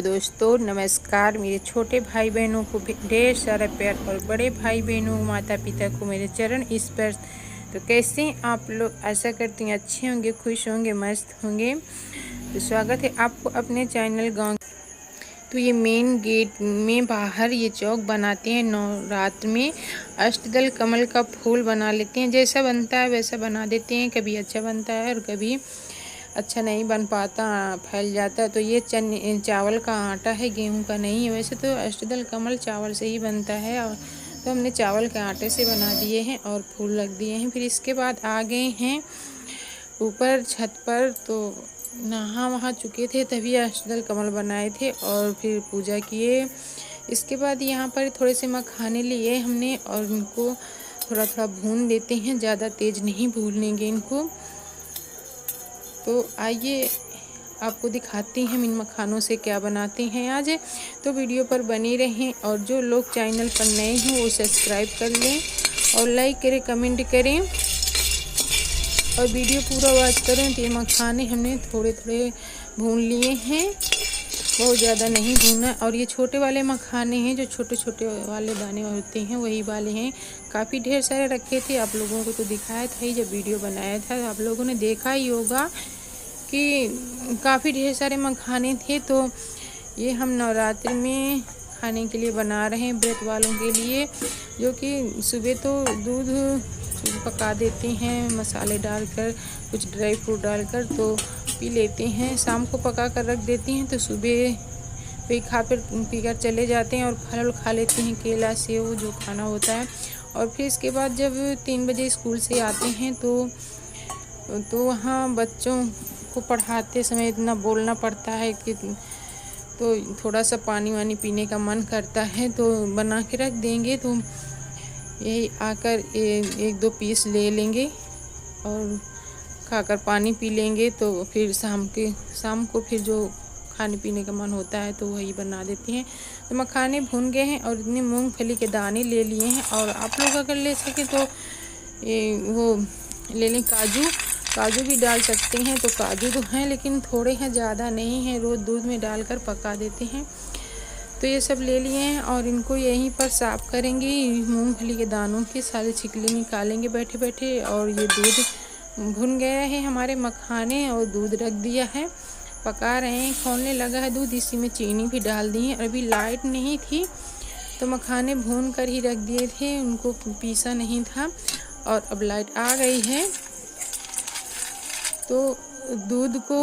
दोस्तों नमस्कार। मेरे छोटे भाई बहनों को ढेर सारा प्यार और बड़े भाई बहनों माता पिता को मेरे चरण स्पर्श। तो कैसे हैं आप लोग? आशा करती हैं अच्छे होंगे, खुश होंगे, मस्त होंगे। तो स्वागत है आपको अपने चैनल गाँव। तो ये मेन गेट में बाहर ये चौक बनाते हैं नवरात्र में। अष्टदल कमल का फूल बना लेते हैं, जैसा बनता है वैसा बना देते हैं। कभी अच्छा बनता है और कभी अच्छा नहीं बन पाता, फैल जाता। तो ये चावल का आटा है, गेहूं का नहीं है। वैसे तो अष्टदल कमल चावल से ही बनता है, और तो हमने चावल के आटे से बना दिए हैं और फूल रख दिए हैं। फिर इसके बाद आ गए हैं ऊपर छत पर। तो नहा वहा चुके थे, तभी अष्टदल कमल बनाए थे और फिर पूजा किए। इसके बाद यहाँ पर थोड़े से मखाने लिए हमने और इनको थोड़ा थोड़ा भून देते हैं, ज़्यादा तेज़ नहीं भूनेंगे इनको। तो आइए आपको दिखाते हैं हम इन मखानों से क्या बनाते हैं आज। तो वीडियो पर बने रहें, और जो लोग चैनल पर नए हैं वो सब्सक्राइब कर लें और लाइक करें, कमेंट करें और वीडियो पूरा वॉच करें। तो ये मखाने हमने थोड़े थोड़े भून लिए हैं, बहुत ज़्यादा नहीं भूना। और ये छोटे वाले मखाने हैं, जो छोटे छोटे वाले दाने होते हैं वही वाले हैं। काफ़ी ढेर सारे रखे थे, आप लोगों को तो दिखाया था ही जब वीडियो बनाया था। आप लोगों ने देखा ही होगा कि काफ़ी ढेर सारे मखाने थे। तो ये हम नवरात्रि में खाने के लिए बना रहे हैं, व्रत वालों के लिए। जो कि सुबह तो दूध पका देते हैं मसाले डालकर, कुछ ड्राई फ्रूट डालकर, तो पी लेते हैं। शाम को पका कर रख देते हैं, तो सुबह पे पीकर चले जाते हैं और फल खा लेते हैं, केला सेव जो खाना होता है। और फिर इसके बाद जब 3 बजे स्कूल से आते हैं तो वहाँ बच्चों को पढ़ाते समय इतना बोलना पड़ता है कि तो थोड़ा सा पानी वानी पीने का मन करता है, तो बना के रख देंगे। तो यही आकर 1-2 पीस ले लेंगे और खाकर पानी पी लेंगे। तो फिर शाम को फिर जो खाने पीने का मन होता है तो वही बना देते हैं। तो मखाने भून गए हैं और इतने मूंगफली के दाने ले लिए हैं। और आप लोग अगर ले सके तो वो ले लें काजू भी डाल सकते हैं। तो काजू तो हैं लेकिन थोड़े हैं, ज़्यादा नहीं हैं। रोज़ दूध में डालकर पका देते हैं। तो ये सब ले लिए हैं और इनको यहीं पर साफ़ करेंगे। मूंगफली के दानों के सारे छिकले निकालेंगे बैठे बैठे। और ये दूध भुन गया है हमारे मखाने, और दूध रख दिया है, पका रहे हैं। खौलने लगा है दूध, इसी में चीनी भी डाल दी है। अभी लाइट नहीं थी तो मखाने भून कर ही रख दिए थे, उनको पीसा नहीं था। और अब लाइट आ गई है तो दूध को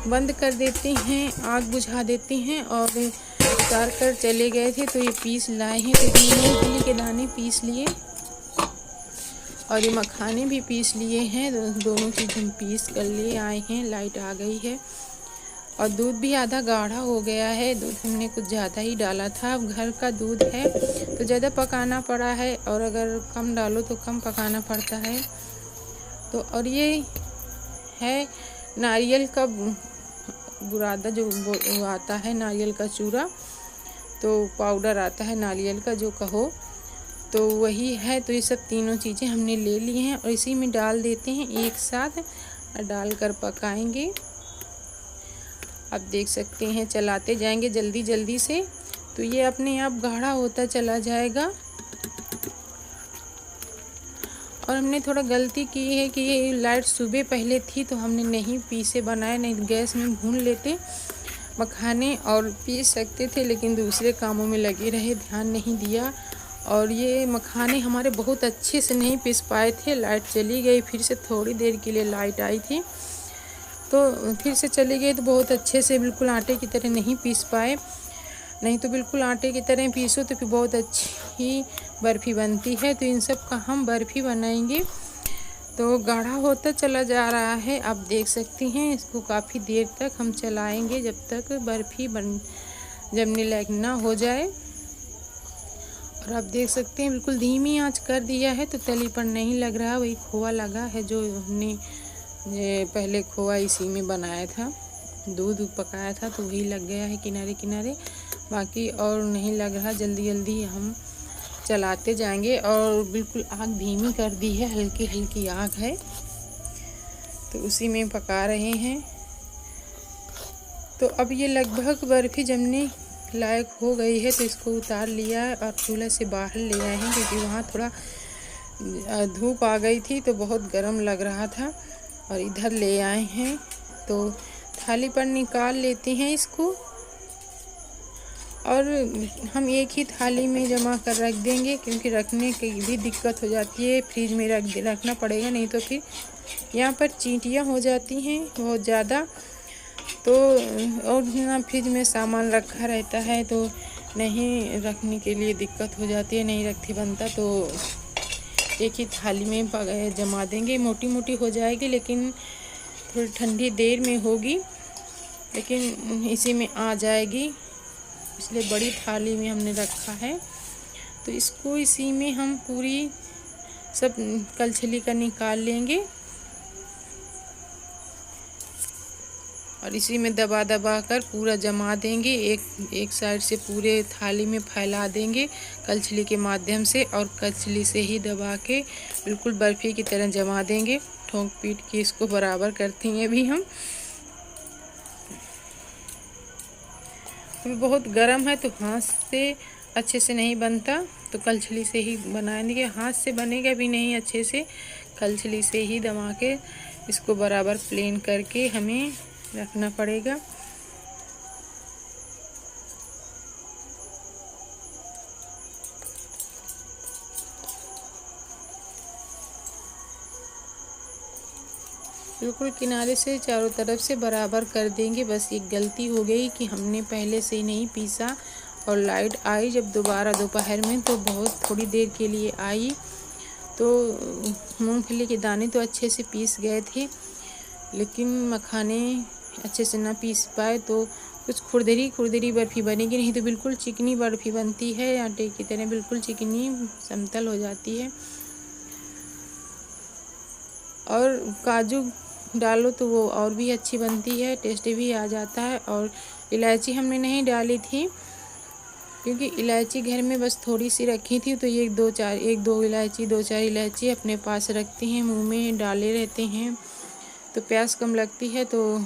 बंद कर देते हैं, आग बुझा देते हैं। और उतार कर चले गए थे, तो ये पीस लाए हैं। तो मूंगफली के दाने पीस लिए और ये मखाने भी पीस लिए हैं। दोनों चीज़ हम पीस कर ले आए हैं। लाइट आ गई है और दूध भी आधा गाढ़ा हो गया है। दूध हमने कुछ ज़्यादा ही डाला था, अब घर का दूध है तो ज़्यादा पकाना पड़ा है, और अगर कम डालो तो कम पकाना पड़ता है। तो और ये है नारियल का बुरादा, जो आता है नारियल का चूरा, तो पाउडर आता है नारियल का जो कहो, तो वही है। तो ये सब तीनों चीज़ें हमने ले ली हैं और इसी में डाल देते हैं एक साथ और डालकर पकाएंगे। आप देख सकते हैं, चलाते जाएंगे जल्दी जल्दी से, तो ये अपने आप गाढ़ा होता चला जाएगा। और हमने थोड़ा गलती की है कि ये लाइट सुबह पहले थी तो हमने नहीं पीसे बनाए, नहीं गैस में भून लेते मखाने और पीस सकते थे, लेकिन दूसरे कामों में लगे रहे, ध्यान नहीं दिया। और ये मखाने हमारे बहुत अच्छे से नहीं पीस पाए थे। लाइट चली गई, फिर से थोड़ी देर के लिए लाइट आई थी तो फिर से चली गई, तो बहुत अच्छे से बिल्कुल आटे की तरह नहीं पीस पाए। नहीं तो बिल्कुल आटे की तरह पीसो तो फिर बहुत अच्छी बर्फ़ी बनती है। तो इन सब का हम बर्फ़ी बनाएंगे। तो गाढ़ा होता चला जा रहा है, आप देख सकती हैं। इसको काफ़ी देर तक हम चलाएंगे जब तक बर्फ़ी जमने लायक ना हो जाए। और आप देख सकते हैं बिल्कुल धीमी आंच कर दिया है, तो तली पर नहीं लग रहा। वही खोआ लगा है जो हमने पहले खोआ इसी में बनाया था, दूध पकाया था, तो वही लग गया है किनारे किनारे, बाकी और नहीं लग रहा। जल्दी जल्दी हम चलाते जाएंगे और बिल्कुल आग धीमी कर दी है, हल्की हल्की आग है, तो उसी में पका रहे हैं। तो अब ये लगभग बर्फ़ी जमने लायक हो गई है, तो इसको उतार लिया है और चूल्हे से बाहर ले आए हैं, क्योंकि वहाँ थोड़ा धूप आ गई थी तो बहुत गर्म लग रहा था। और इधर ले आए हैं, तो थाली पर निकाल लेते हैं इसको, और हम एक ही थाली में जमा कर रख देंगे, क्योंकि रखने की भी दिक्कत हो जाती है। फ्रिज में रखना पड़ेगा, नहीं तो फिर यहाँ पर चींटियाँ हो जाती हैं बहुत ज़्यादा। तो और ना फ्रिज में सामान रखा रहता है तो नहीं रखने के लिए दिक्कत हो जाती है, नहीं रखती बनता। तो एक ही थाली में जमा देंगे। मोटी मोटी हो जाएगी, लेकिन थोड़ी ठंडी देर में होगी, लेकिन इसी में आ जाएगी, इसलिए बड़ी थाली में हमने रखा है। तो इसको इसी में हम पूरी सब कलछली का निकाल लेंगे और इसी में दबा दबा कर पूरा जमा देंगे। एक साइड से पूरे थाली में फैला देंगे कलछली के माध्यम से, और कलछली से ही दबा के बिल्कुल बर्फ़ी की तरह जमा देंगे। ठोक पीट के इसको बराबर करते हैं अभी हम। अभी बहुत गर्म है तो हाथ से अच्छे से नहीं बनता, तो कलछली से ही बनाएंगे। हाथ से बनेगा भी नहीं अच्छे से, कलछली से ही दबा के इसको बराबर प्लेन करके हमें रखना पड़ेगा। बिल्कुल किनारे से चारों तरफ से बराबर कर देंगे। बस एक गलती हो गई कि हमने पहले से ही नहीं पीसा, और लाइट आई जब दोबारा दोपहर में तो बहुत थोड़ी देर के लिए आई, तो मूंगफली के दाने तो अच्छे से पीस गए थे, लेकिन मखाने अच्छे से ना पीस पाए, तो कुछ खुरदरी बर्फ़ी बनेगी। नहीं तो बिल्कुल चिकनी बर्फ़ी बनती है, आटे की तरह बिल्कुल चिकनी समतल हो जाती है। और काजू डालो तो वो और भी अच्छी बनती है, टेस्ट भी आ जाता है। और इलायची हमने नहीं डाली थी, क्योंकि इलायची घर में बस थोड़ी सी रखी थी, तो ये दो चार इलायची अपने पास रखते हैं, मुंह में डाले रहते हैं, तो प्यास कम लगती है, तो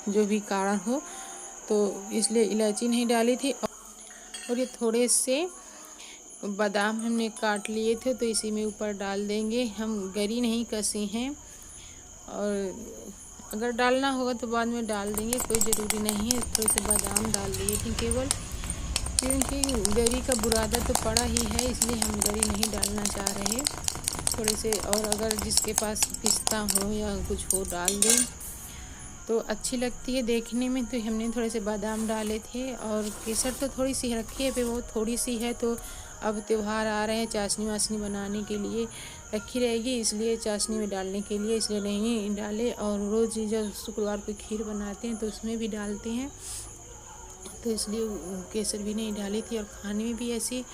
जो भी कारण हो, तो इसलिए इलायची नहीं डाली थी। और ये थोड़े से बादाम हमने काट लिए थे, तो इसी में ऊपर डाल देंगे। हम गरी नहीं कसी हैं, और अगर डालना होगा तो बाद में डाल देंगे, कोई ज़रूरी नहीं है। थोड़े से बादाम डाल दिए थे केवल, क्योंकि गरी का बुरादा तो पड़ा ही है, इसलिए हम गरी नहीं डालना चाह रहे थोड़े से। और अगर जिसके पास पिस्ता हो या कुछ हो डाल दें तो अच्छी लगती है देखने में। तो हमने थोड़े से बादाम डाले थे, और केसर तो थोड़ी सी रखी है, वो थोड़ी सी है। तो अब त्यौहार आ रहे हैं, चाशनी वाशनी बनाने के लिए रखी रहेगी, इसलिए चाशनी में डालने के लिए इसलिए नहीं डाले। और रोज़ जब शुक्रवार को खीर बनाते हैं तो उसमें भी डालते हैं, तो इसलिए केसर भी नहीं डाली थी। और खाने में भी ऐसी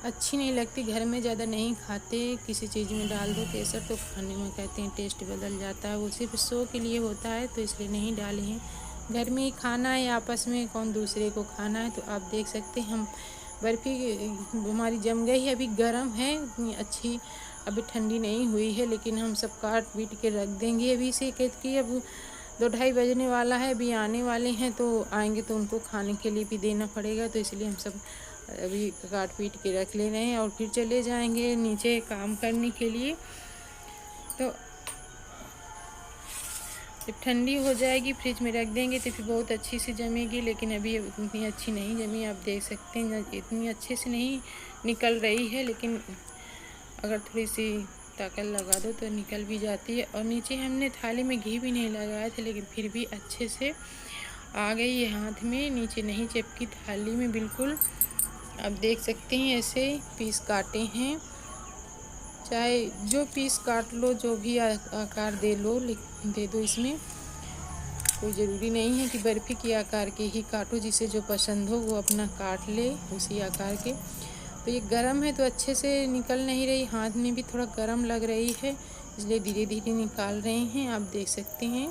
अच्छी नहीं लगती, घर में ज़्यादा नहीं खाते। किसी चीज़ में डाल दो केसर तो खाने में कहते हैं टेस्ट बदल जाता है, वो सिर्फ शो के लिए होता है, तो इसलिए नहीं डाले हैं। घर में ही खाना है, आपस में कौन दूसरे को खाना है। तो आप देख सकते हैं हम बर्फ़ी हमारी जम गई है, अभी गर्म है, इतनी अच्छी अभी ठंडी नहीं हुई है, लेकिन हम सब काट पीट के रख देंगे अभी से। कि अब 2-2:30 बजने वाला है, अभी आने वाले हैं, तो आएंगे तो उनको खाने के लिए भी देना पड़ेगा, तो इसलिए हम सब अभी काट पीट के रख ले रहे हैं, और फिर चले जाएंगे नीचे काम करने के लिए। तो जब ठंडी हो जाएगी फ्रिज में रख देंगे तो फिर बहुत अच्छी से जमेगी, लेकिन अभी इतनी अच्छी नहीं जमी। आप देख सकते हैं इतनी अच्छे से नहीं निकल रही है, लेकिन अगर थोड़ी सी ताकत लगा दो तो निकल भी जाती है। और नीचे हमने थाली में घी भी नहीं लगाया था, लेकिन फिर भी अच्छे से आ गई ये हाथ में, नीचे नहीं चिपकी थाली में बिल्कुल। आप देख सकते हैं ऐसे पीस काटे हैं, चाहे जो पीस काट लो, जो भी आकार दे दो इसमें, कोई ज़रूरी नहीं है कि बर्फ़ी के आकार के ही काटो, जिसे जो पसंद हो वो अपना काट ले उसी आकार के। तो ये गरम है तो अच्छे से निकल नहीं रही, हाथ में भी थोड़ा गरम लग रही है, इसलिए धीरे धीरे निकाल रहे हैं। आप देख सकते हैं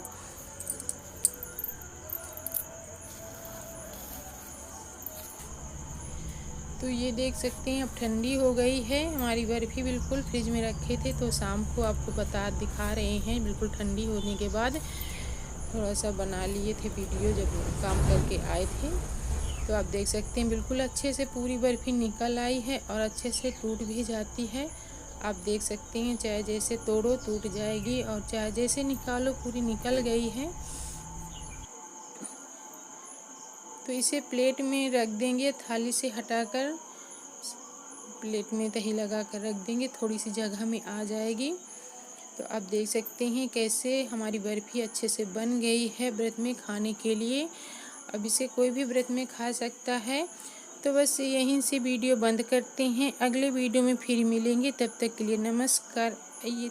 तो ये देख सकते हैं अब ठंडी हो गई है हमारी बर्फ़ी। बिल्कुल फ्रिज में रखे थे तो शाम को आपको दिखा रहे हैं बिल्कुल ठंडी होने के बाद। थोड़ा सा बना लिए थे वीडियो जब काम करके आए थे। तो आप देख सकते हैं बिल्कुल अच्छे से पूरी बर्फ़ी निकल आई है और अच्छे से टूट भी जाती है। आप देख सकते हैं चाहे जैसे तोड़ो टूट जाएगी और चाहे जैसे निकालो पूरी निकल गई है। तो इसे प्लेट में रख देंगे, थाली से हटाकर प्लेट में दही लगा कर रख देंगे, थोड़ी सी जगह में आ जाएगी। तो आप देख सकते हैं कैसे हमारी बर्फ़ी अच्छे से बन गई है व्रत में खाने के लिए। अब इसे कोई भी व्रत में खा सकता है। तो बस यहीं से वीडियो बंद करते हैं, अगले वीडियो में फिर मिलेंगे, तब तक के लिए नमस्कार। ये